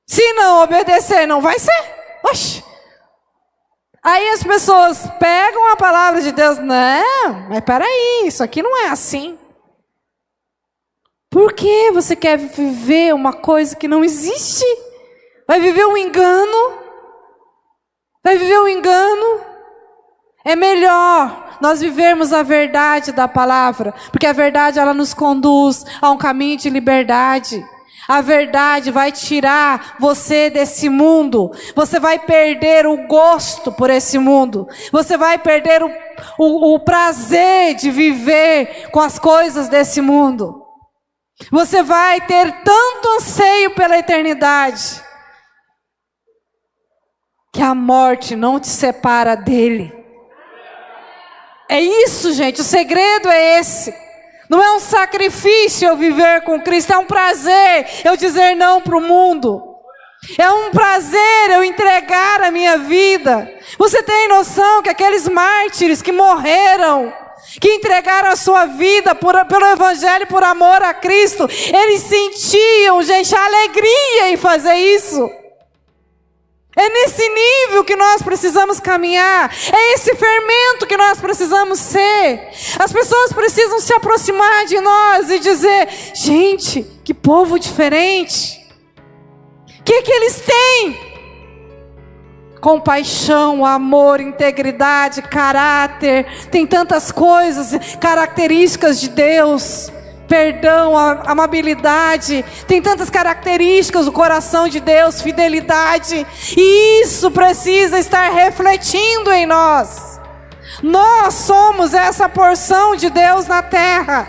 Se não obedecer, não vai ser. Oxi. Aí as pessoas pegam a palavra de Deus. Não, mas peraí, isso aqui não é assim. Por que você quer viver uma coisa que não existe? Vai viver um engano? Vai viver um engano? É melhor nós vivermos a verdade da palavra, porque a verdade ela nos conduz a um caminho de liberdade. A verdade vai tirar você desse mundo. Você vai perder o gosto por esse mundo. Você vai perder o prazer de viver com as coisas desse mundo. Você vai ter tanto anseio pela eternidade, que a morte não te separa dele. É isso, gente, o segredo é esse. Não é um sacrifício eu viver com Cristo, é um prazer eu dizer não para o mundo. É um prazer eu entregar a minha vida. Você tem noção que aqueles mártires que morreram, que entregaram a sua vida pelo Evangelho, por amor a Cristo, eles sentiam, gente, a alegria em fazer isso. É nesse nível que nós precisamos caminhar. É esse fermento que nós precisamos ser. As pessoas precisam se aproximar de nós e dizer: gente, que povo diferente. O que eles têm? Compaixão, amor, integridade, caráter. Tem tantas coisas, características de Deus. Perdão, amabilidade, tem tantas características do coração de Deus, fidelidade, e isso precisa estar refletindo em nós. Nós somos essa porção de Deus na terra.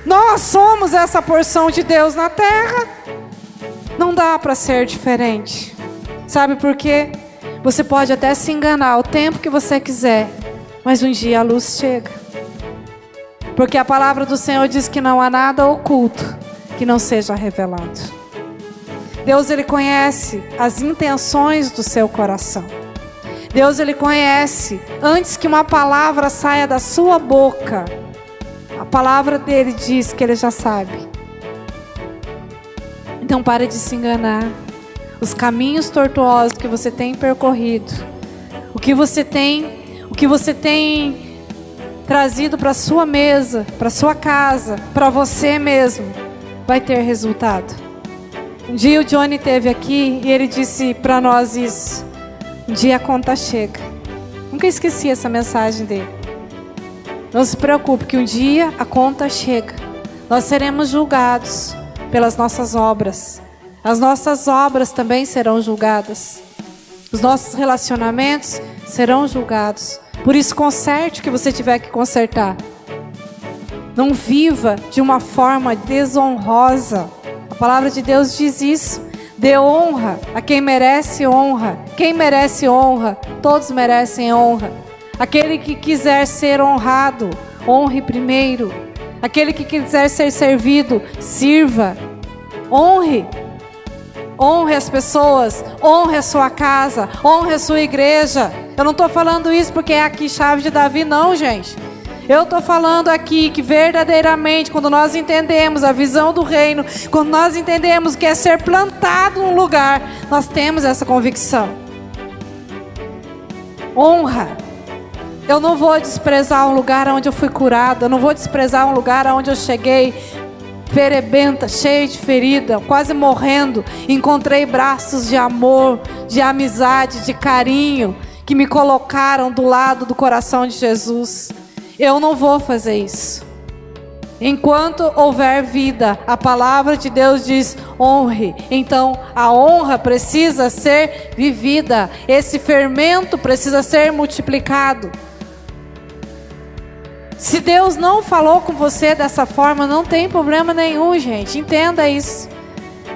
Nós somos essa porção de Deus na terra. Não dá para ser diferente. Sabe por quê? Você pode até se enganar o tempo que você quiser, mas um dia a luz chega. Porque a palavra do Senhor diz que não há nada oculto que não seja revelado. Deus, Ele conhece as intenções do seu coração. Deus, Ele conhece, antes que uma palavra saia da sua boca, a palavra dEle diz que Ele já sabe. Então pare de se enganar. Os caminhos tortuosos que você tem percorrido, o que você tem trazido para sua mesa, para sua casa, para você mesmo, vai ter resultado. Um dia o Johnny esteve aqui e ele disse para nós isso: um dia a conta chega. Nunca esqueci essa mensagem dele. Não se preocupe que um dia a conta chega. Nós seremos julgados pelas nossas obras. As nossas obras também serão julgadas. Os nossos relacionamentos serão julgados. Por isso, conserte o que você tiver que consertar. Não viva de uma forma desonrosa. A palavra de Deus diz isso. Dê honra a quem merece honra. Quem merece honra, todos merecem honra. Aquele que quiser ser honrado, honre primeiro. Aquele que quiser ser servido, sirva. Honre. Honre as pessoas, honre a sua casa, honre a sua igreja. Eu não estou falando isso porque é aqui chave de Davi, não, gente. Eu estou falando aqui que verdadeiramente, quando nós entendemos a visão do reino, quando nós entendemos que é ser plantado num lugar, nós temos essa convicção. Honra. Eu não vou desprezar um lugar onde eu fui curado, eu não vou desprezar um lugar onde eu cheguei perebenta, cheia de ferida, quase morrendo. Encontrei braços de amor, de amizade, de carinho, que me colocaram do lado do coração de Jesus. Eu não vou fazer isso. Enquanto houver vida, a palavra de Deus diz: honre. Então a honra precisa ser vivida. Esse fermento precisa ser multiplicado. Se Deus não falou com você dessa forma, não tem problema nenhum, gente. Entenda isso.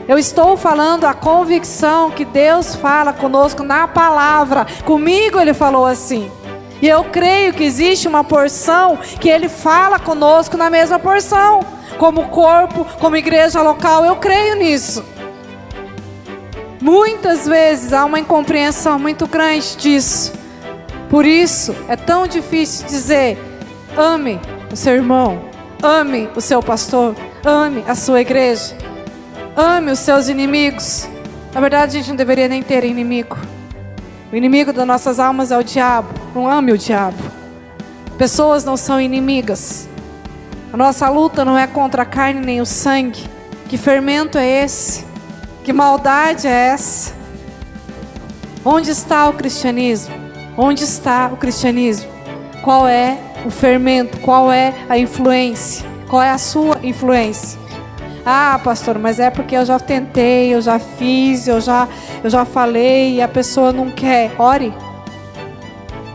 Eu estou falando a convicção que Deus fala conosco na palavra. Comigo Ele falou assim. E eu creio que existe uma porção que Ele fala conosco na mesma porção. Como corpo, como igreja local, eu creio nisso. Muitas vezes há uma incompreensão muito grande disso. Por isso é tão difícil dizer: ame o seu irmão, ame o seu pastor, ame a sua igreja, ame os seus inimigos. Na verdade, a gente não deveria nem ter inimigo. O inimigo das nossas almas é o diabo. Não ame o diabo. Pessoas não são inimigas. A nossa luta não é contra a carne nem o sangue. Que fermento é esse? Que maldade é essa? Onde está o cristianismo? Onde está o cristianismo? Qual é o fermento? Qual é a influência? Qual é a sua influência? Ah, pastor, mas é porque eu já tentei, eu já fiz, eu já falei e a pessoa não quer. Ore.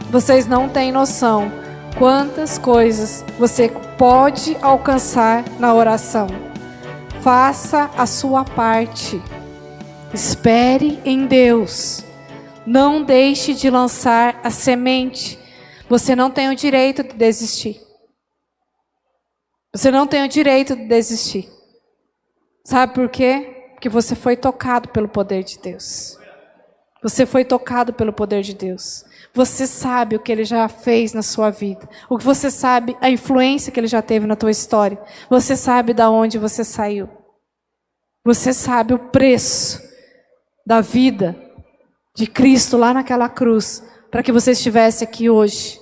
Vocês não têm noção quantas coisas você pode alcançar na oração. Faça a sua parte. Espere em Deus. Não deixe de lançar a semente. Você não tem o direito de desistir. Você não tem o direito de desistir. Sabe por quê? Porque você foi tocado pelo poder de Deus. Você foi tocado pelo poder de Deus. Você sabe o que Ele já fez na sua vida. O que você sabe, a influência que Ele já teve na tua história. Você sabe de onde você saiu. Você sabe o preço da vida de Cristo lá naquela cruz, para que você estivesse aqui hoje.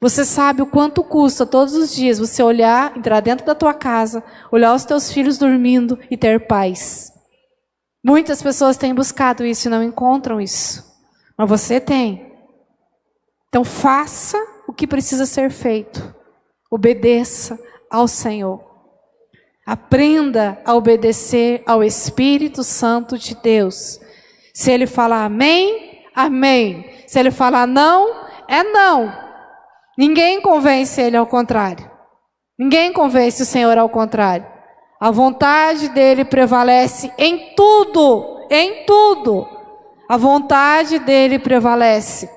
Você sabe o quanto custa todos os dias você olhar, entrar dentro da tua casa, olhar os teus filhos dormindo e ter paz. Muitas pessoas têm buscado isso e não encontram isso. Mas você tem. Então faça o que precisa ser feito. Obedeça ao Senhor. Aprenda a obedecer ao Espírito Santo de Deus. Se Ele falar amém, amém. Se Ele falar não, é não. Ninguém convence Ele ao contrário. Ninguém convence o Senhor ao contrário. A vontade dEle prevalece em tudo. Em tudo. A vontade dEle prevalece.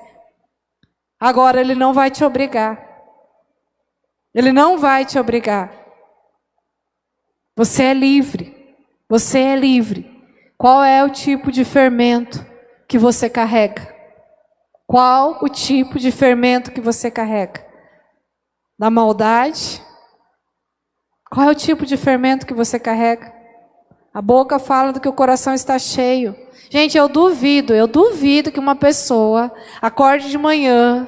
Agora, Ele não vai te obrigar. Ele não vai te obrigar. Você é livre. Você é livre. Qual é o tipo de fermento que você carrega? Qual o tipo de fermento que você carrega? Da maldade? Qual é o tipo de fermento que você carrega? A boca fala do que o coração está cheio. Gente, eu duvido que uma pessoa acorde de manhã,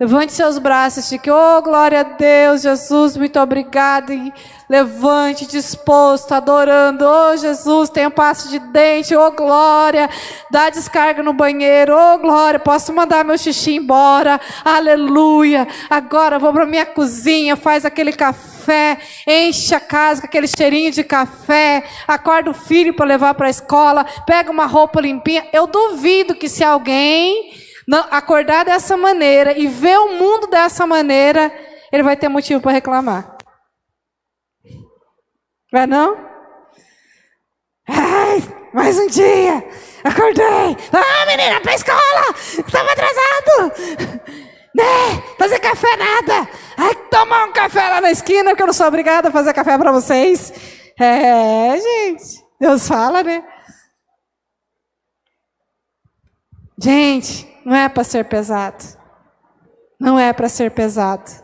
levante seus braços e fique: oh, glória a Deus, Jesus, muito obrigado. E levante disposto, adorando: oh, Jesus, tenho pasto de dente, oh, glória. Dá descarga no banheiro, oh, glória, posso mandar meu xixi embora, aleluia. Agora vou para minha cozinha, faz aquele café, enche a casa com aquele cheirinho de café, acorda o filho para levar para a escola, pega uma roupa limpinha. Eu duvido que se alguém não acordar dessa maneira e ver o mundo dessa maneira, ele vai ter motivo para reclamar. Vai não? Ai, mais um dia. Acordei. Ah, menina, pra escola. Estava atrasado. Né? Fazer café nada. Ai, tomar um café lá na esquina, porque eu não sou obrigada a fazer café para vocês. É, gente. Deus fala, né? Gente, não é para ser pesado. Não é para ser pesado.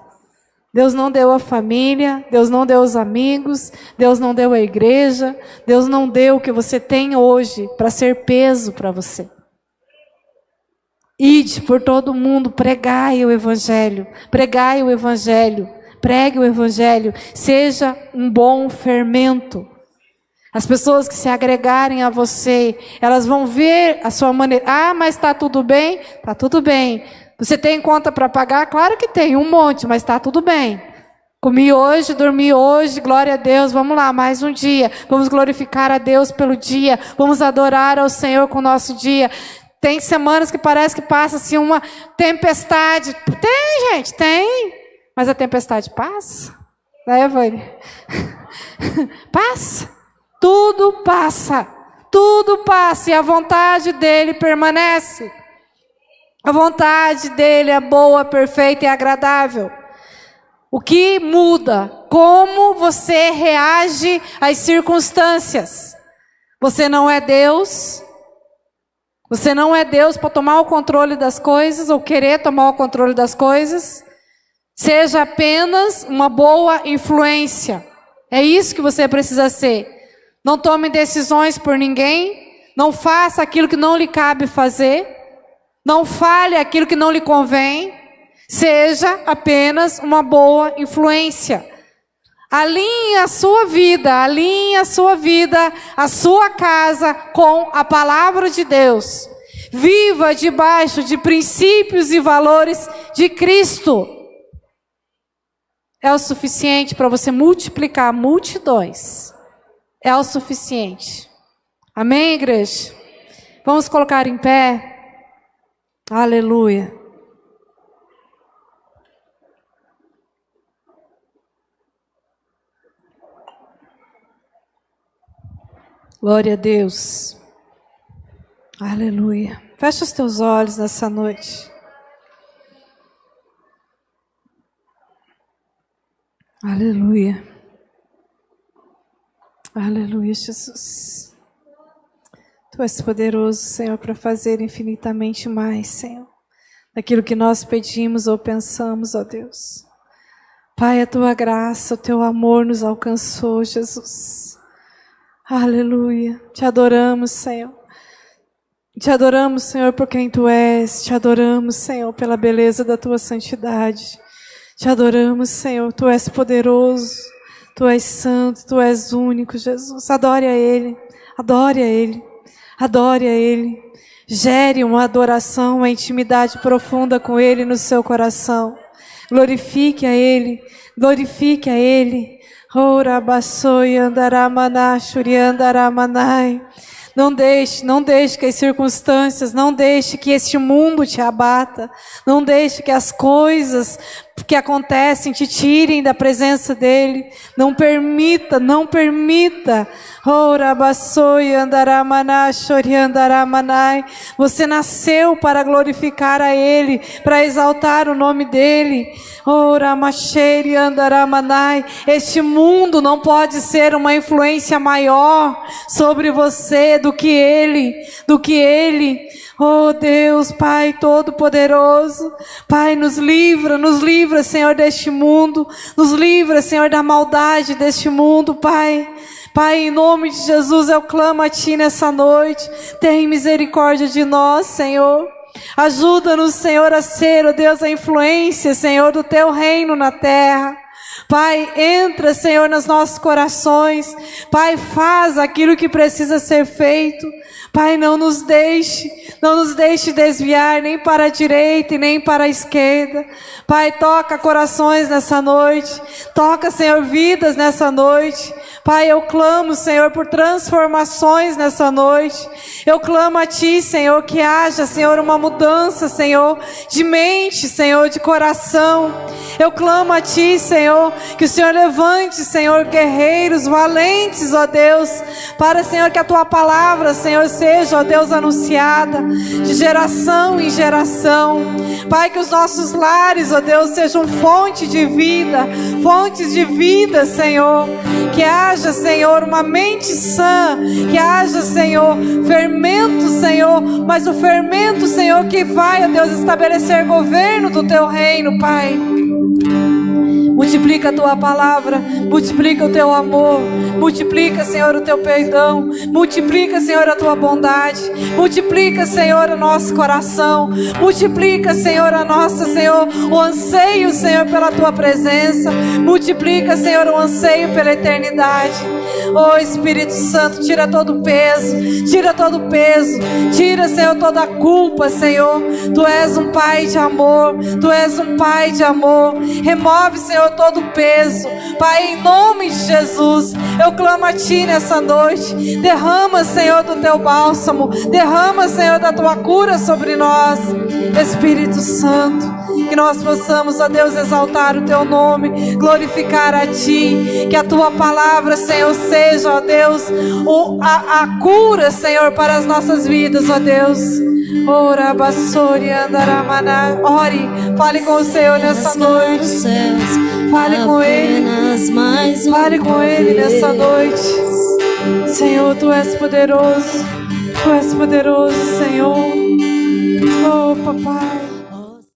Deus não deu a família, Deus não deu os amigos, Deus não deu a igreja, Deus não deu o que você tem hoje para ser peso para você. Ide por todo mundo, pregai o Evangelho, pregai o Evangelho, pregue o Evangelho, seja um bom fermento. As pessoas que se agregarem a você, elas vão ver a sua maneira. Ah, mas está tudo bem? Está tudo bem. Você tem conta para pagar? Claro que tem, um monte, mas está tudo bem. Comi hoje, dormi hoje, glória a Deus, vamos lá, mais um dia. Vamos glorificar a Deus pelo dia, vamos adorar ao Senhor com o nosso dia. Tem semanas que parece que passa assim uma tempestade. Tem, gente, tem. Mas a tempestade passa. Né, Evane? Passa. Tudo passa. Tudo passa e a vontade dele permanece. A vontade dele é boa, perfeita e agradável. O que muda? Como você reage às circunstâncias. Você não é Deus. Você não é Deus para tomar o controle das coisas ou querer tomar o controle das coisas. Seja apenas uma boa influência. É isso que você precisa ser. Não tome decisões por ninguém. Não faça aquilo que não lhe cabe fazer. Não fale aquilo que não lhe convém. Seja apenas uma boa influência. Alinhe a sua vida, a sua casa com a palavra de Deus. Viva debaixo de princípios e valores de Cristo. É o suficiente para você multiplicar multidões. É o suficiente. Amém, igreja? Vamos colocar em pé. Aleluia. Glória a Deus. Aleluia. Fecha os teus olhos nessa noite. Aleluia. Aleluia, Jesus. Tu és poderoso, Senhor, para fazer infinitamente mais, Senhor, daquilo que nós pedimos ou pensamos, ó Deus. Pai, a tua graça, o teu amor nos alcançou, Jesus. Aleluia. Te adoramos, Senhor. Te adoramos, Senhor, por quem tu és. Te adoramos, Senhor, pela beleza da tua santidade. Te adoramos, Senhor. Tu és poderoso. Tu és santo. Tu és único, Jesus. Adore a Ele. Adore a Ele. Adore a Ele. Gere uma adoração, uma intimidade profunda com Ele no seu coração. Glorifique a Ele. Glorifique a Ele. Ora bassoi andaramana shuriandaramanai. Não deixe que as circunstâncias, não deixe que este mundo te abata, não deixe que as coisas que acontecem te tirem da presença dEle, não permita, Ora bassoi andaramana shuriandaramanai. Você nasceu para glorificar a Ele, para exaltar o nome dEle. Ora macheri andaramanai. Este mundo não pode ser uma influência maior sobre você do que Ele. Oh Deus, Pai Todo-Poderoso, Pai, nos livra, Senhor, deste mundo, nos livra, Senhor, da maldade deste mundo, Pai. Pai, em nome de Jesus, eu clamo a Ti nessa noite, tem misericórdia de nós, Senhor. Ajuda-nos, Senhor, a ser, ó Deus, a influência, Senhor, do Teu reino na terra. Pai, entra, Senhor, nos nossos corações. Pai, faz aquilo que precisa ser feito. Pai, não nos deixe desviar nem para a direita e nem para a esquerda. Pai, toca corações nessa noite. Toca, Senhor, vidas nessa noite. Pai, eu clamo, Senhor, por transformações nessa noite. Eu clamo a Ti, Senhor, que haja, Senhor, uma mudança, Senhor, de mente, Senhor, de coração. Eu clamo a Ti, Senhor, que o Senhor levante, Senhor, guerreiros valentes, ó Deus, para, Senhor, que a Tua palavra, Senhor, seja, ó Deus, anunciada de geração em geração. Pai, que os nossos lares, ó Deus, sejam fontes de vida, Senhor. Que haja, Senhor, uma mente sã, que haja, Senhor, fermento, Senhor, mas o fermento, Senhor, que vai, ó Deus, estabelecer governo do Teu reino, Pai. Multiplica a Tua palavra, multiplica o Teu amor, multiplica, Senhor, o Teu perdão, multiplica, Senhor, a Tua bondade, multiplica, Senhor, o nosso coração, multiplica, Senhor, o anseio, Senhor, pela Tua presença, multiplica, Senhor, o anseio pela eternidade. Oh Espírito Santo, tira todo o peso, tira, Senhor, toda a culpa, Senhor. Tu és um Pai de amor, remove, Senhor, todo o peso, Pai, em nome de Jesus. Eu clamo a Ti nessa noite. Derrama, Senhor, do Teu bálsamo, derrama, Senhor, da Tua cura sobre nós. Espírito Santo, que nós possamos, ó Deus, exaltar o Teu nome, glorificar a Ti, que a Tua palavra, Senhor, seja, ó Deus, a cura, Senhor, para as nossas vidas, ó Deus. Ora, bassori, andaramana. Ore, fale com o Senhor nessa noite. Fale com Ele. Fale com Ele nessa noite. Senhor, Tu és poderoso. Tu és poderoso, Senhor. Oh, papai.